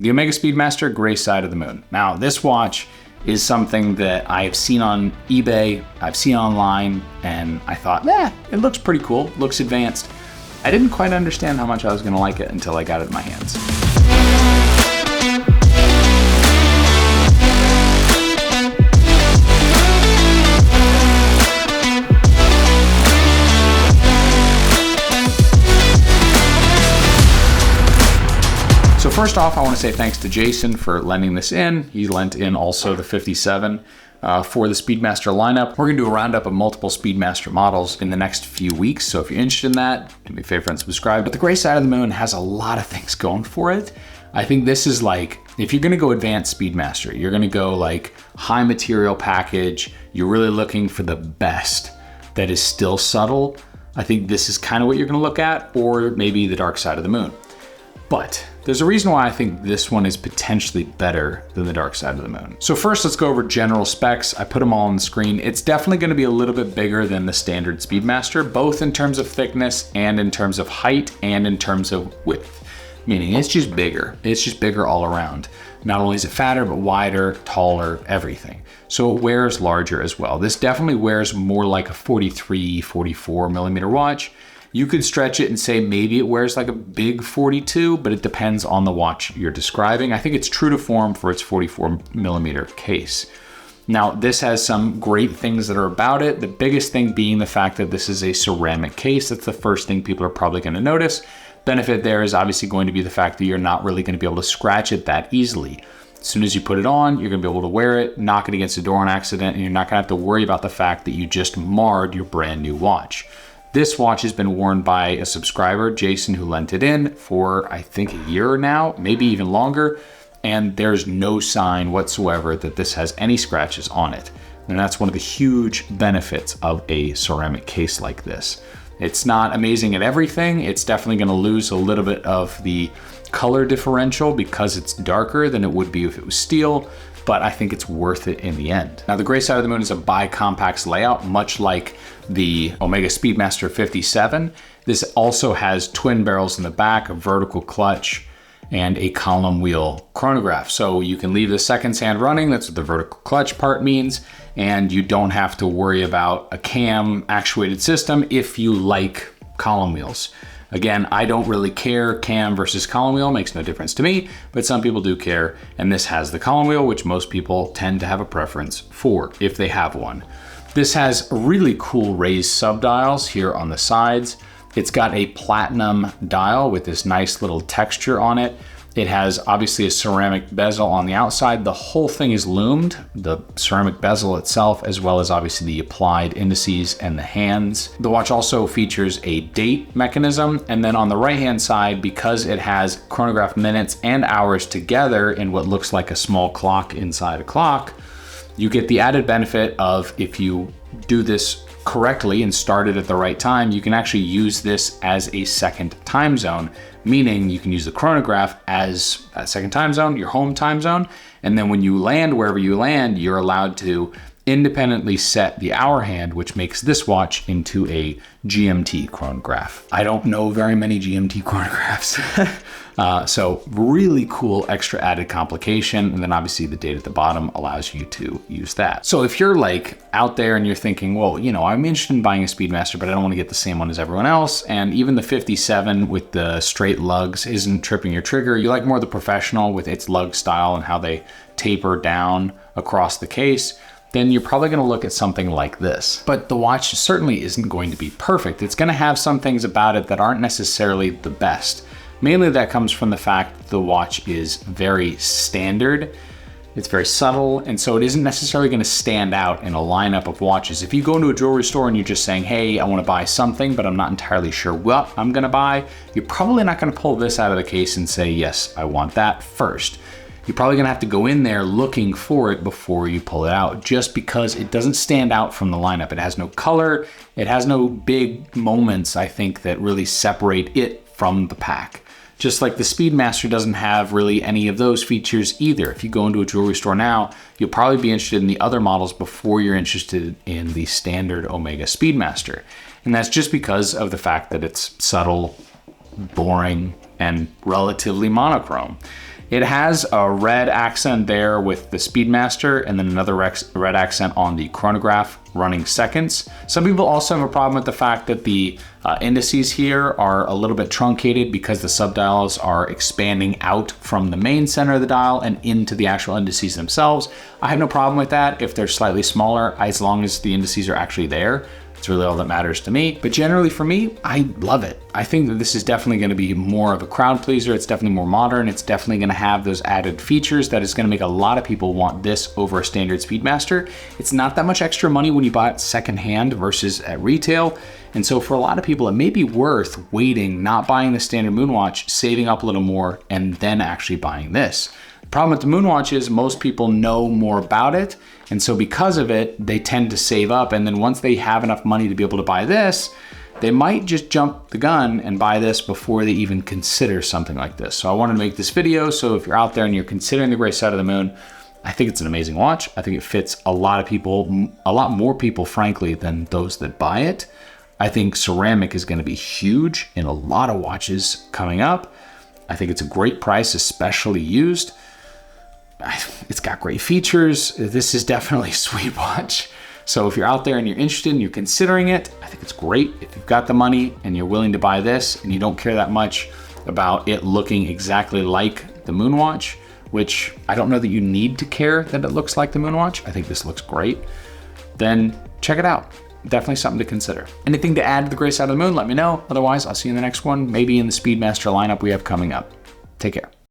The Omega Speedmaster Gray Side of the Moon. Now, this watch is something that I have seen on eBay, I've seen online, and I thought, it looks pretty cool, looks advanced. I didn't quite understand how much I was gonna like it until I got it in my hands. So first off, I want to say thanks to Jason for lending this in. He lent in also the 57 for the Speedmaster lineup. We're going to do a roundup of multiple Speedmaster models in the next few weeks. So if you're interested in that, do me a favor and subscribe. But the Gray Side of the Moon has a lot of things going for it. I think this is like, if you're going to go advanced Speedmaster, you're going to go like high material package. You're really looking for the best that is still subtle. I think this is kind of what you're going to look at, or maybe the Dark Side of the Moon. But there's a reason why I think this one is potentially better than the Dark Side of the Moon. So first, let's go over general specs. I put them all on the screen. It's definitely going to be a little bit bigger than the standard Speedmaster, both in terms of thickness and in terms of height and in terms of width, meaning it's just bigger. It's just bigger all around. Not only is it fatter, but wider, taller, everything. So it wears larger as well. This definitely wears more like a 43, 44 millimeter watch. You could stretch it and say maybe it wears like a big 42, but it depends on the watch you're describing. I think it's true to form for its 44 millimeter case. Now, this has some great things that are about it. The biggest thing being the fact that this is a ceramic case. That's the first thing people are probably going to notice. Benefit there is obviously going to be the fact that you're not really going to be able to scratch it that easily. As soon as you put it on, you're going to be able to wear it, knock it against a door on accident, and you're not going to have to worry about the fact that you just marred your brand new watch. This watch has been worn by a subscriber, Jason, who lent it in for, I think, a year now, maybe even longer. And there's no sign whatsoever that this has any scratches on it. And that's one of the huge benefits of a ceramic case like this. It's not amazing at everything. It's definitely going to lose a little bit of the color differential because it's darker than it would be if it was steel, but I think it's worth it in the end. Now, the Gray Side of the Moon is a bi-compax layout, much like the Omega Speedmaster 57. This also has twin barrels in the back, a vertical clutch, and a column wheel chronograph. So you can leave the seconds hand running, that's what the vertical clutch part means, and you don't have to worry about a cam actuated system if you like column wheels. Again, I don't really care, cam versus column wheel makes no difference to me, but some people do care, and this has the column wheel, which most people tend to have a preference for, if they have one. This has really cool raised subdials here on the sides. It's got a platinum dial with this nice little texture on it. It has obviously a ceramic bezel on the outside. The whole thing is loomed, the ceramic bezel itself, as well as obviously the applied indices and the hands. The watch also features a date mechanism. And then on the right-hand side, because it has chronograph minutes and hours together in what looks like a small clock inside a clock, you get the added benefit of, if you do this correctly and start it at the right time, you can actually use this as a second time zone, meaning you can use the chronograph as a second time zone, your home time zone, and then when you land wherever you land, you're allowed to independently set the hour hand, which makes this watch into a GMT chronograph. I don't know very many GMT chronographs. So really cool extra added complication. And then obviously the date at the bottom allows you to use that. So if you're like out there and you're thinking, well, you know, I'm interested in buying a Speedmaster, but I don't want to get the same one as everyone else. And even the 57 with the straight lugs isn't tripping your trigger. You like more the professional with its lug style and how they taper down across the case, then you're probably going to look at something like this. But the watch certainly isn't going to be perfect. It's going to have some things about it that aren't necessarily the best. Mainly that comes from the fact that the watch is very standard. It's very subtle, and so it isn't necessarily going to stand out in a lineup of watches. If you go into a jewelry store and you're just saying, hey, I want to buy something, but I'm not entirely sure what I'm going to buy, you're probably not going to pull this out of the case and say, yes, I want that first. You're probably going to have to go in there looking for it before you pull it out, just because it doesn't stand out from the lineup. It has no color. It has no big moments, I think, that really separate it from the pack. Just like the Speedmaster doesn't have really any of those features either. If you go into a jewelry store now, you'll probably be interested in the other models before you're interested in the standard Omega Speedmaster. And that's just because of the fact that it's subtle, boring, and relatively monochrome. It has a red accent there with the Speedmaster and then another red accent on the chronograph running seconds. Some people also have a problem with the fact that the indices here are a little bit truncated because the subdials are expanding out from the main center of the dial and into the actual indices themselves. I have no problem with that if they're slightly smaller, as long as the indices are actually there. It's really all that matters to me. But generally for me, I love it. I think that this is definitely going to be more of a crowd pleaser. It's definitely more modern. It's definitely going to have those added features that is going to make a lot of people want this over a standard Speedmaster. It's not that much extra money when you buy it secondhand versus at retail. And so for a lot of people, it may be worth waiting, not buying the standard Moonwatch, saving up a little more, and then actually buying this. The problem with the Moonwatch is most people know more about it. And so because of it, they tend to save up. And then once they have enough money to be able to buy this, they might just jump the gun and buy this before they even consider something like this. So I wanted to make this video. So if you're out there and you're considering the gray side of the moon, I think it's an amazing watch. I think it fits a lot of people, a lot more people, frankly, than those that buy it. I think ceramic is going to be huge in a lot of watches coming up. I think it's a great price, especially used. It's got great features. This is definitely a sweet watch. So if you're out there and you're interested and you're considering it, I think it's great. If you've got the money and you're willing to buy this and you don't care that much about it looking exactly like the Moonwatch, which I don't know that you need to care that it looks like the Moonwatch. I think this looks great. Then check it out. Definitely something to consider. Anything to add to the gray side of the moon, let me know. Otherwise, I'll see you in the next one, maybe in the Speedmaster lineup we have coming up. Take care.